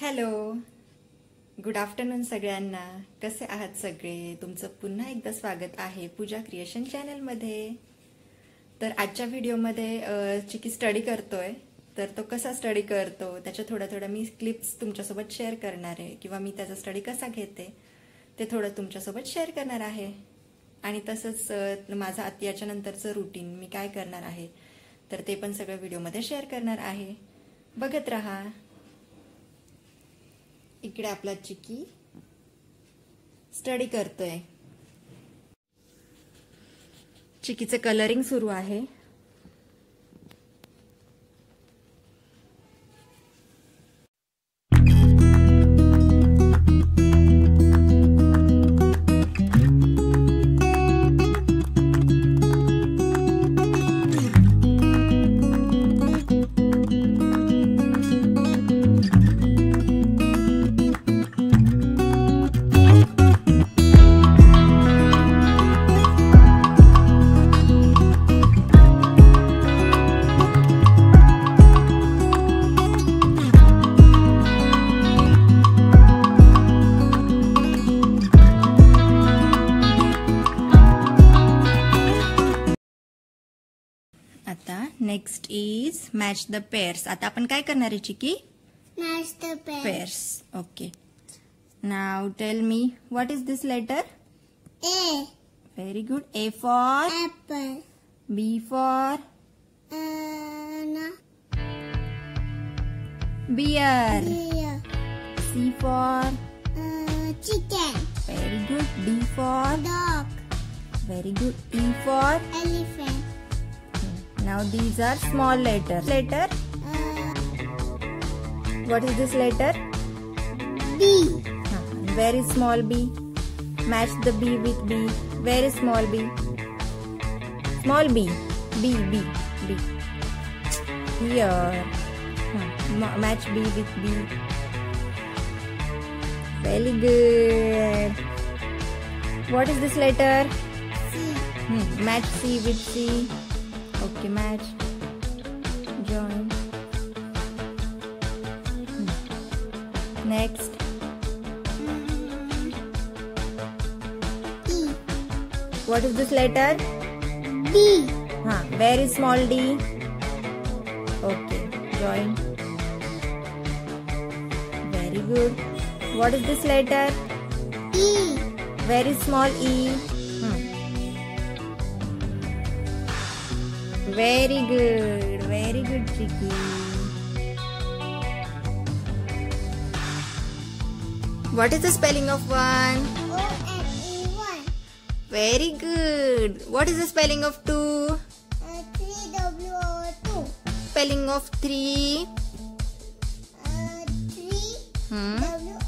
Hello, good afternoon सगळ्यांना. कसे आहात सगळे? तुमचं पुन्हा एकदा स्वागत आहे पूजा क्रिएशन चॅनलमध्ये. तर आजच्या व्हिडिओमध्ये चिकी स्टडी करतोय. तर तो कसा स्टडी करतो त्याच्या थोड्या मी क्लिप्स तुमच्यासोबत शेअर करणार आहे, किंवा मी त्याचा स्टडी कसा घेते ते थोडं तुमच्यासोबत शेअर करणार आहे. आणि तसंच माझा याच्यानंतरचं रुटीन मी काय करणार आहे तर ते पण सगळं व्हिडिओमध्ये शेअर करणार आहे. बघत रहा. इकडे आपला चिकी स्टडी करतोय. चिकीचं कलरिंग सुरू आहे. आता next is match the pairs. आता आपण काय करणार आहे Chiki? Match the pairs. Okay, now tell me what is this letter? A. Very good. A for Apple. B for No. Bear. Deer. C for Chicken. Very good. D for Dog. Very good. E for Elephant. now these are small letters. Letter, what is this letter? B. Very small b. Match the b with b. Very small b. Small b. B. Here. Match b with b. Very good. What is this letter? C. Match c with c. Okay, match. Join. Next. E. What is this letter? D. Very small d. Okay, join. Very good. What is this letter? E. Very small e. Very good, Chicky. What is the spelling of one? O-N-E-1. Very good. What is the spelling of two? 3-W-O-2. Spelling of three? 3-W-O-T-H-R-E.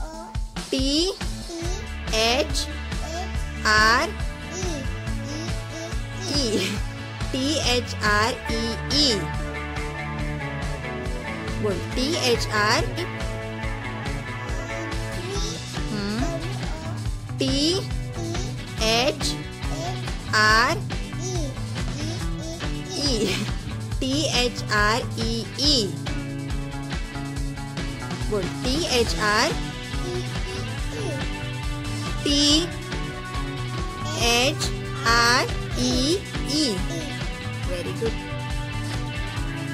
T-H-R-E-E. बोल. T-H-R. T-H-R-E-E. T-H-R-E-E. बोल. T-H-R. T-H-R-E-E. Very good.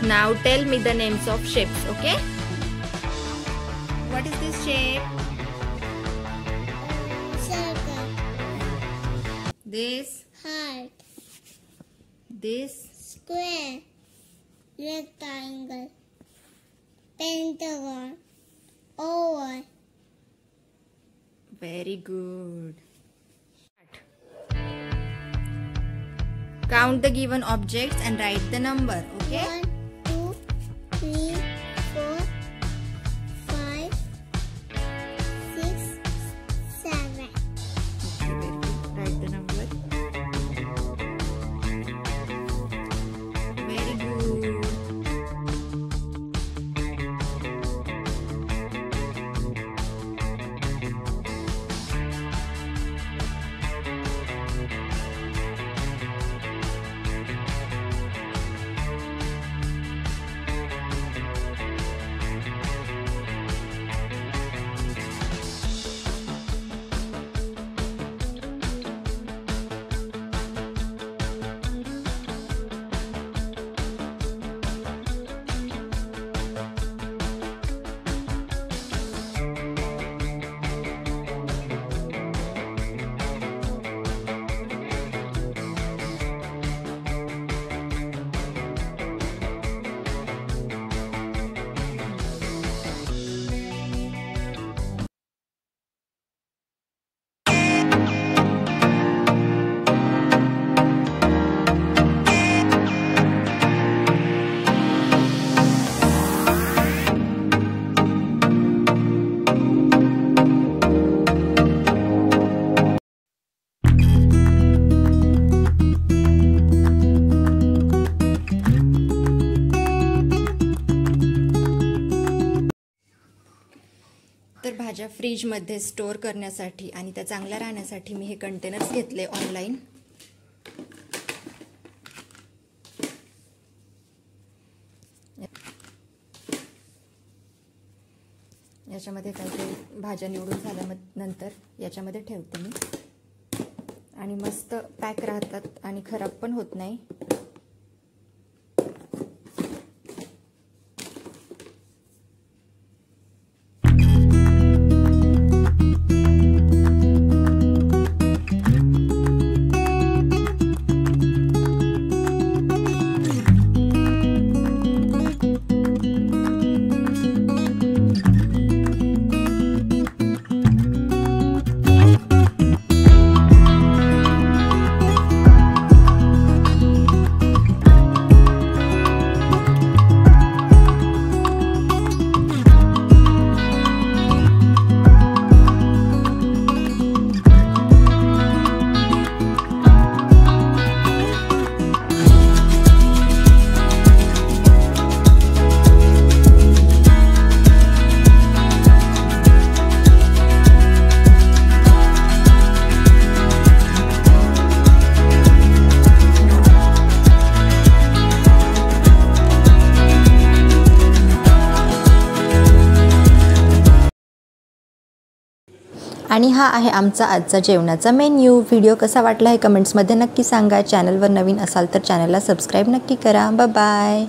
Now tell me the names of shapes, okay? What is this shape? Circle. This, Heart. this, Square. Rectangle. Pentagon. Oval. very good. Count the given objects and write the number, okay? 1, 2, 3, 4, 5, 6, 7. Okay, very good. Write the number. Very good. तर भाज्या फ्रीजमध्ये store करण्यासाठी आणि त्या चांगल्या राहण्यासाठी मी हे containers घेतले online. याच्यामध्ये काही भाज्या निवडून झाल्यानंतर याच्यामध्ये ठेवते मी आणि मस्त पॅक राहतात आणि खराब पण होत नाही. आणि हा आहे आमचा आजचा जेवणाचा मेन्यू. व्हिडिओ कसा वाटला हे कमेंट्समध्ये नक्की सांगा. चॅनलवर नवीन असाल तर चॅनलला सबस्क्राईब नक्की करा. Bye bye.